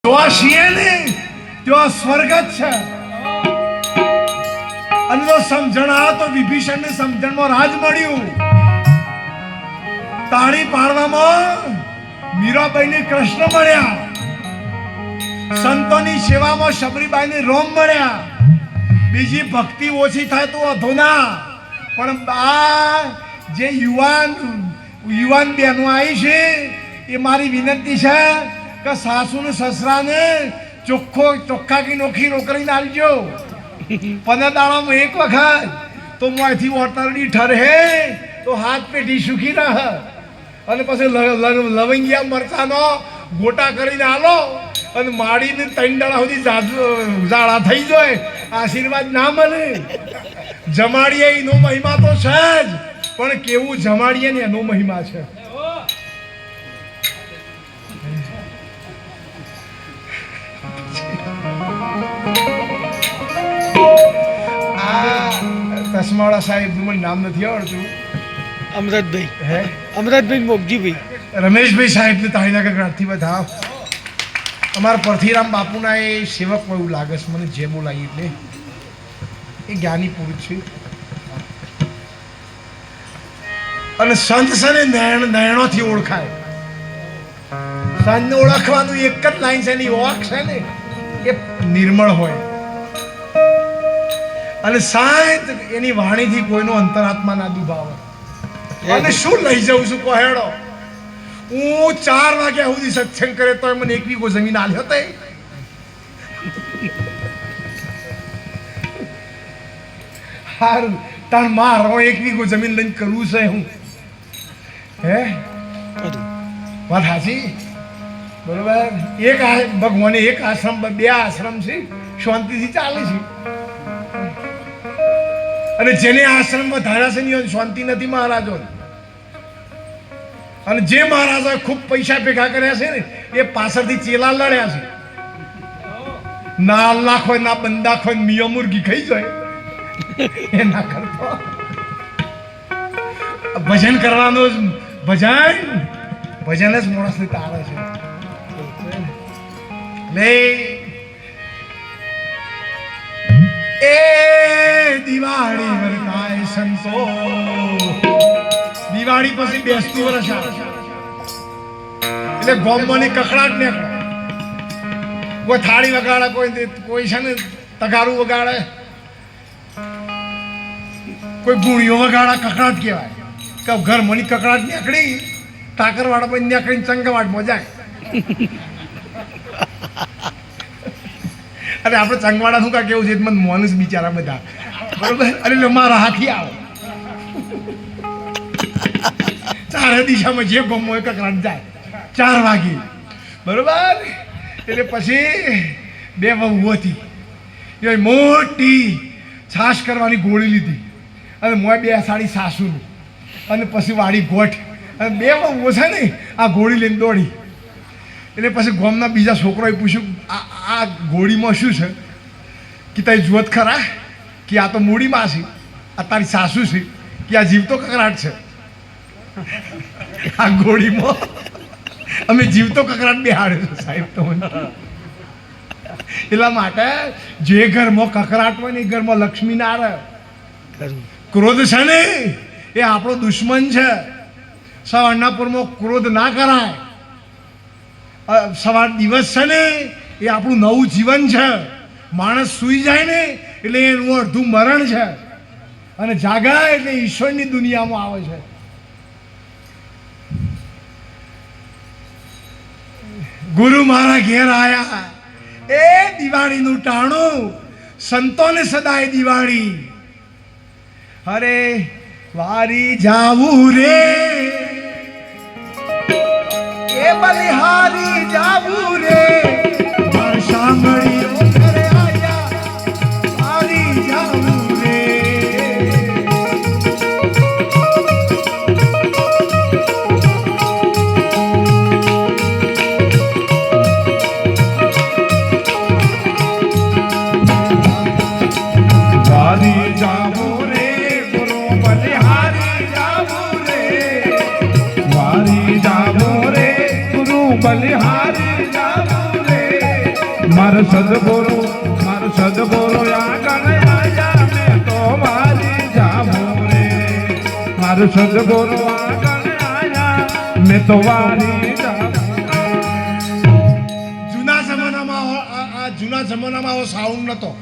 જો છીએ ને તો સ્વર્ગ જ છે. અને જો સમજણ આવે તો વિભીષણને સમજણમાં રાજ મળ્યું. તાળી પાડવામાં મીરાબાઈને કૃષ્ણ મળ્યા. સંતોની સેવામાં શબરીબાઈને રોમ મળ્યા. બીજી ભક્તિ ઓછી થાય તો અધોના. પણ આ જે યુવાન બહેનો આવી છે એ મારી વિનંતી છે કે સાસુ ને સસરાને ચોખ્ખા કી નોખી રોકડીને આલજો. 15 દાડામાં એક વખત તો મોંથી ઓતરડી ઠરહે તો હાથ પેઢી સુખી રહે. અને પછી લવંગિયા મરચાનો ગોટા કરીને આલો અને માડીને 3 દાડા સુધી ઝાડા થઈ જાય. આશીર્વાદ ના મળે. જમાડીએ એનો મહિમા તો છે જ, પણ કેવું જમાડીએ ને એનો મહિમા છે. તસમાળા સાહેબ નું નામ નથી આવડતું. અમરતભાઈ. હે અમરતભાઈ મોગજીભાઈ. રમેશભાઈ સાહેબ ને તાળીના કકડાટથી બધા. અમારા પરથીરામ બાપુના એ સેવક એવું લાગે છે મને જે બોલાવી એટલે એ જ્ઞાની પુરુષ છે. અને સંત છે ને નયણોથી ઓળખાય. સંતને ઓળખવાનું એક જ લાઈન છે એની ઓળખ છે ને એ નિર્મળ હોય. અને શાંત એની વાણીથી કોઈનો અંતરાત્મા ના દુભાવે. અને શું લઈ જાઉં છું કોહેડો. હું 4 વાગ્યા સુધી સત્સંગ કરે તો મને 1 વીઘો જમીન આલ્યો તે. હાર તાર મારો 1 વીઘો જમીન લઈને કરવું છે હું. હે વાત હાચી બરોબર. એક ભગવાને એક આશ્રમ 2 આશ્રમ છે શાંતિથી ચાલે છે. અને જેને આશ્રમમાં ધાર્યા છે ને શાંતિ નથી મહારાજો. અને જે મહારાજા ખૂબ પૈસા ભેગા કર્યા છે ને એ પાછળથી ચેલા લડ્યા છે. ના અલ્લાહ હોય ના બંદા હોય મિયા મુર્ગી ખાઈ જાય એ ના કરતો. ભજન કરવાનું ભજન જ માણસને તારે છે. એ દિવાળી વર્તાય સંતો. દિવાળી પછી બેસતું વર્ષ આવે એટલે ગોમની કકડાટ ને કોઈ થાળી વગાડે, કોઈ છે ને તગારું વગાડે, કોઈ ગુણીઓ વગાડે. કકડાટ કહેવાય કે ઘર મની કકડાટ નીકળી ટાકરવાળા પણ નીકળીને ચંગવાટમાં જાય. અરે આપણે ચંગવાડા શું કા કેવું છે મને મોનુસ બિચારા બધા બરોબર. અરે મારા હાથી આવો 4 દિશામાં જે ગમો હોય કકડાટ જાય 4 વાગે બરોબર. એટલે પછી 2 વહુ હતી એ મોટી છાશ કરવાની ગોળી લીધી અને મોય 2 સાડી સાસુનું અને પછી વાળી ગોઠ અને 2 વહુ છે ને આ ગોળી લઈને દોડી. એટલે પછી ગામના બીજા છોકરાએ પૂછ્યું આ ગોળીમાં શું છે કે તારી જોત ખરા કે આ તો મૂડીમાં છે, આ તારી સાસુ છે કે આ જીવતો કકડાટ છે. આ ગોળીમાં અમે જીવતો કકડાટ બેહાડ્યો છે સાહેબ તો મને. એટલા માટે જે ઘરમાં કકડાટ હોય ને એ ઘરમાં લક્ષ્મી ના રહે. ક્રોધ છે ને એ આપણો દુશ્મન છે. સવારના પૂરમાં ક્રોધ ના કરાય. સવાર દિવસ છે ને એ આપણું નવું જીવન છે. માણસ સૂઈ જાય ને એટલે એનું અડધું મરણ છે અને જાગાય એટલે ઈશ્વરની દુનિયામાં આવે છે. ગુરુ મારા ઘેર આયા એ દિવાળીનું ટાણું. સંતોને સદાય દિવાળી. અરે વારી જાવું રે એ બલિહારી જાવું રે સાંભળ્યો ઘરે આયા વારી જાવું રે. વારી જાવું રે ગુરુ બલિહારી જાવું રે. વારી જાવું રે ગુરુ બલિહારી જાવું રે. મારો સદગુરુ આગળ આયા મેં તો વારી જાઉં રે મારો સદગુરુ આગળ આયા મેં તો વારી જાઉં જૂના જમાનામાં આ જૂના જમાનામાં આવો સાઉન્ડ નતો